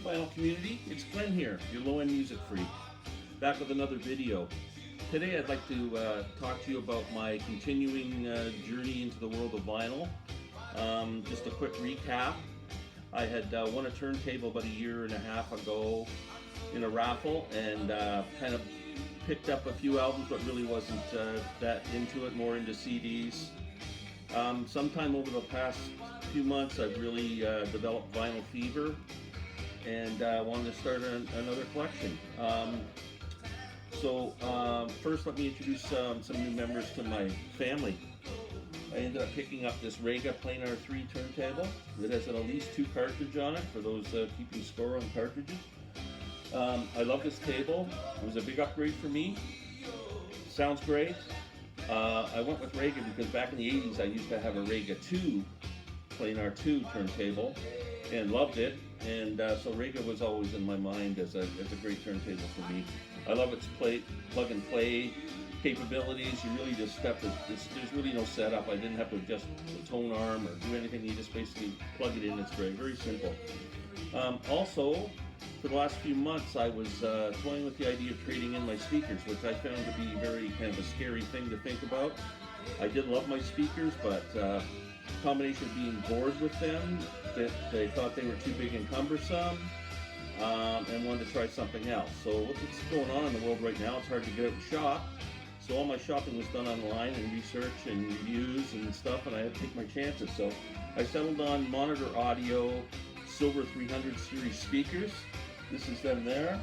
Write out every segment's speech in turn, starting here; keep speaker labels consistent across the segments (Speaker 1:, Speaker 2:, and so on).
Speaker 1: vinyl community, it's Glen here, your low-end music freak, back with another video. Today I'd like to talk to you about my continuing journey into the world of vinyl. Just a quick recap. I had won a turntable about a year and a half ago in a raffle and kind of picked up a few albums, but really wasn't that into it, more into CDs. Sometime over the past few months I've really developed vinyl fever and wanted to start another collection. First let me introduce some new members to my family. I ended up picking up this Rega Planar 3 turntable that has at least 2 cartridges on it for those keeping score on cartridges. I love this table. It was a big upgrade for me. Sounds great. I went with Rega because back in the 80s I used to have a Rega 2 Planar 2 turntable and loved it, and so Rega was always in my mind as a great turntable for me. I love its plug and play capabilities. You really just there's really no setup. I didn't have to adjust the tone arm or do anything. You just basically plug it in. It's very simple. Also, for the last few months I was toying with the idea of trading in my speakers, which I found to be very kind of a scary thing to think about. I did love my speakers, but combination of being bored with them, that they thought they were too big and cumbersome, and wanted to try something else. So what's going on in the world right now, it's hard to get out and shop. So all my shopping was done online and research and reviews and stuff, and I had to take my chances. So I settled on Monitor Audio Silver 300 series speakers. This is them there.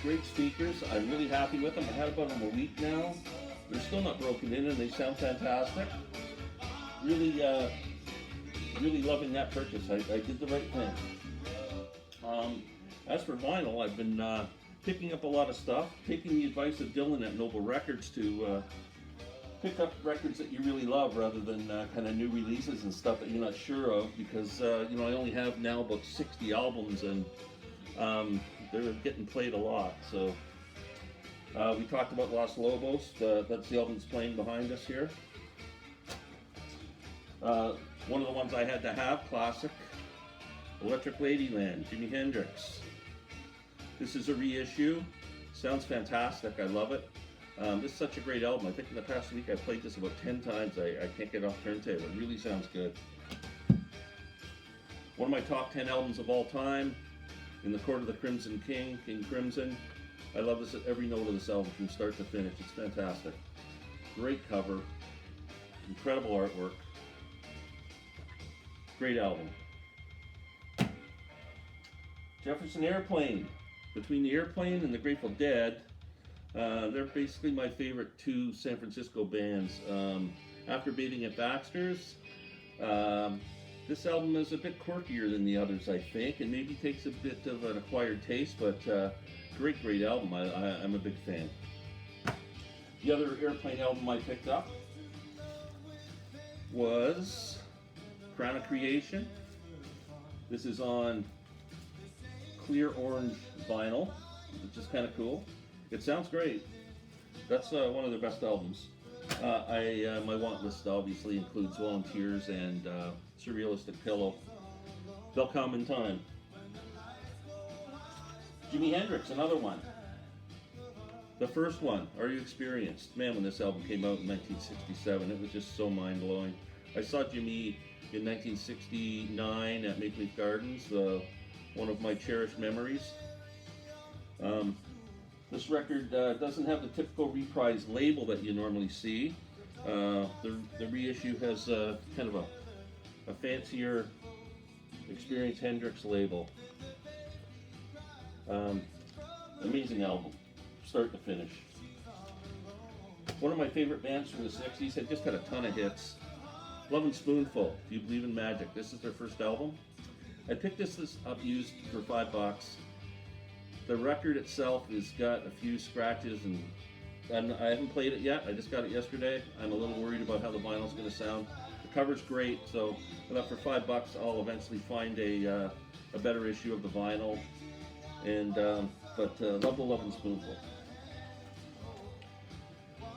Speaker 1: Great speakers. I'm really happy with them. I had about them a week now. They're still not broken in and they sound fantastic. Really loving that purchase. I did the right thing. As for vinyl, I've been picking up a lot of stuff, taking the advice of Dylan at Noble Records to pick up records that you really love rather than kind of new releases and stuff that you're not sure of, because I only have now about 60 albums and they're getting played a lot. So we talked about Los Lobos. That's the album that's playing behind us here. One of the ones I had to have, classic, Electric Ladyland, Jimi Hendrix. This is a reissue. Sounds fantastic. I love it. This is such a great album. I think in the past week I played this about 10 times. I can't get off turntable. It really sounds good. One of my top 10 albums of all time, In the Court of the Crimson King, King Crimson. I love this, every note of this album from start to finish. It's fantastic. Great cover. Incredible artwork. Great album. Jefferson Airplane. Between the Airplane and the Grateful Dead, they're basically my favorite 2 San Francisco bands. After Bathing at Baxter's, this album is a bit quirkier than the others, I think, and maybe takes a bit of an acquired taste, but great album. I'm a big fan. The other Airplane album I picked up was Crown of Creation. This is on clear orange vinyl, which is kind of cool. It sounds great. That's one of their best albums. My want list obviously includes Volunteers and Surrealistic Pillow. They'll come in time. Jimi Hendrix, another one. The first one, Are You Experienced? Man, when this album came out in 1967, it was just so mind-blowing. I saw Jimi in 1969 at Maple Leaf Gardens, one of my cherished memories. This record doesn't have the typical reprise label that you normally see. The reissue has kind of a fancier Experience Hendrix label. Amazing album, start to finish. One of my favorite bands from the 60s, had just had a ton of hits. Lovin' Spoonful, Do You Believe in Magic? This is their first album. I picked this up used for $5. The record itself has got a few scratches and I haven't played it yet. I just got it yesterday. I'm a little worried about how the vinyl's going to sound. The cover's great, so I thought for $5 I'll eventually find a better issue of the vinyl. And love the Lovin' Spoonful.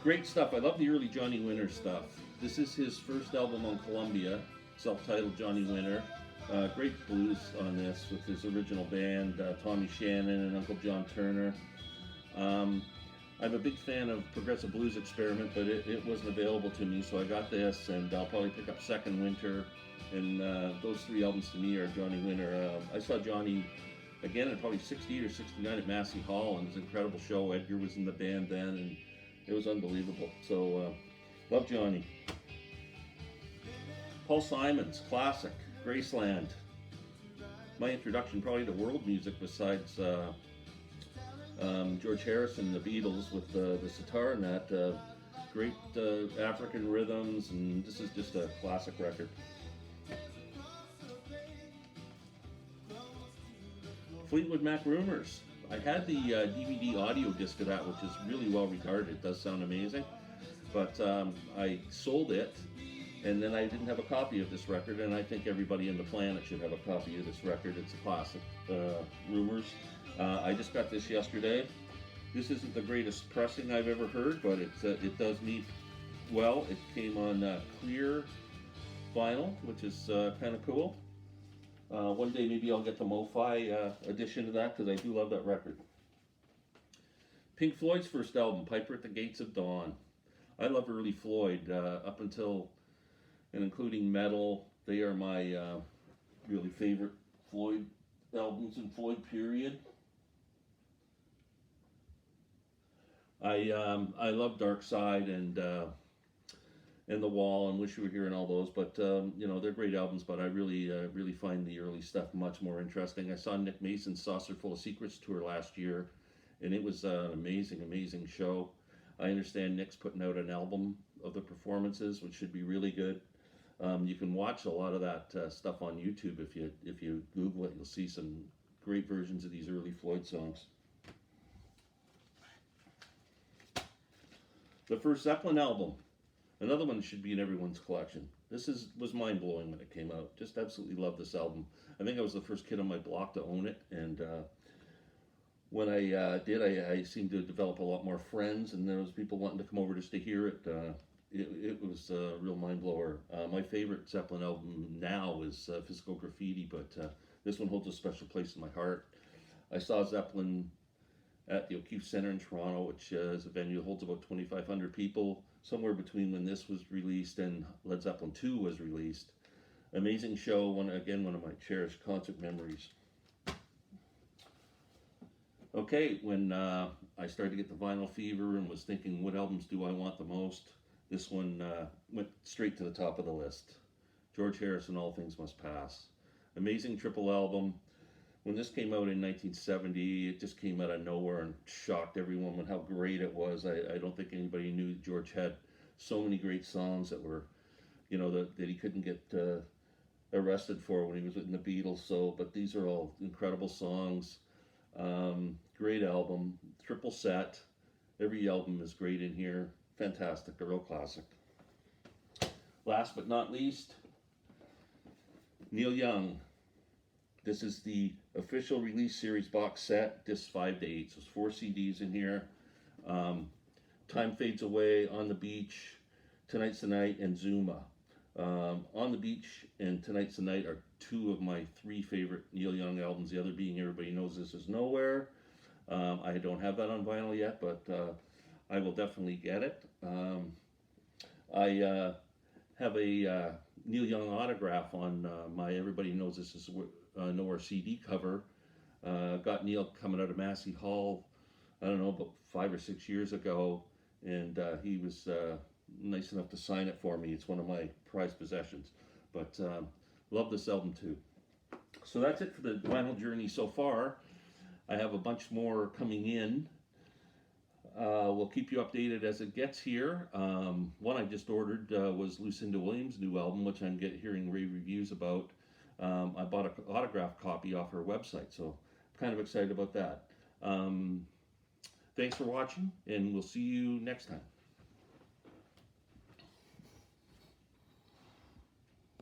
Speaker 1: Great stuff. I love the early Johnny Winter stuff. This is his first album on Columbia, self-titled Johnny Winter. Great blues on this with his original band, Tommy Shannon and Uncle John Turner. Um, I'm a big fan of Progressive Blues Experiment, but it wasn't available to me, so I got this, and I'll probably pick up Second Winter. And those three albums to me are Johnny Winter. I saw Johnny again at probably 68 or 69 at Massey Hall, and it was an incredible show. Edgar was in the band then, and it was unbelievable. So, love Johnny. Paul Simon's classic, Graceland. My introduction probably to world music besides George Harrison, the Beatles with the sitar and that. Great African rhythms, and this is just a classic record. Fleetwood Mac Rumors. I had the DVD audio disc of that, which is really well regarded. It does sound amazing, but I sold it, and then I didn't have a copy of this record, and I think everybody on the planet should have a copy of this record. It's a classic, Rumors. I just got this yesterday. This isn't the greatest pressing I've ever heard, but it does me well. It came on clear vinyl, which is kind of cool. One day maybe I'll get the Mo-Fi edition of that, because I do love that record. Pink Floyd's first album, Piper at the Gates of Dawn. I love early Floyd, up until and including Metal. They are my really favorite Floyd albums in Floyd period. I love Dark Side and The Wall and Wish You Were Here and all those, but you know, they're great albums, but I really find the early stuff much more interesting. I saw Nick Mason's Saucer Full of Secrets tour last year, and it was an amazing show. I understand Nick's putting out an album of the performances, which should be really good. You can watch a lot of that stuff on YouTube. If you Google it, you'll see some great versions of these early Floyd songs. The first Zeppelin album, another one that should be in everyone's collection. This was mind-blowing when it came out. Just absolutely love this album. I think I was the first kid on my block to own it, and when I did, I seemed to develop a lot more friends, and there was people wanting to come over just to hear it. It was a real mind-blower. My favorite Zeppelin album now is Physical Graffiti, but this one holds a special place in my heart. I saw Zeppelin at the O'Keefe Center in Toronto, which is a venue that holds about 2,500 people, somewhere between when this was released and Led Zeppelin 2 was released. Amazing show, one of my cherished concert memories. Okay, when I started to get the vinyl fever and was thinking, what albums do I want the most? This one went straight to the top of the list. George Harrison, All Things Must Pass. Amazing triple album. When this came out in 1970, it just came out of nowhere and shocked everyone with how great it was. I don't think anybody knew George had so many great songs that were, you know, that he couldn't get arrested for when he was in the Beatles. So, but these are all incredible songs. Great album, triple set. Every album is great in here. Fantastic, a real classic. Last but not least, Neil Young. This is the official release series box set, discs 5 to 8. So there's 4 CDs in here. Time Fades Away, On the Beach, Tonight's the Night, and Zuma. On the Beach and Tonight's the Night are 2 of my 3 favorite Neil Young albums. The other being Everybody Knows This Is Nowhere. I don't have that on vinyl yet, but I will definitely get it. I have a Neil Young autograph on my Everybody Knows This Is Nowhere CD cover. Got Neil coming out of Massey Hall, I don't know, about 5 or 6 years ago, and he was nice enough to sign it for me. It's one of my prized possessions, but love this album too. So that's it for the vinyl journey so far. I have a bunch more coming in. We'll keep you updated as it gets here. One I just ordered was Lucinda Williams' new album, which I'm hearing rave reviews about. I bought an autographed copy off her website, so I'm kind of excited about that. Thanks for watching, and we'll see you next time.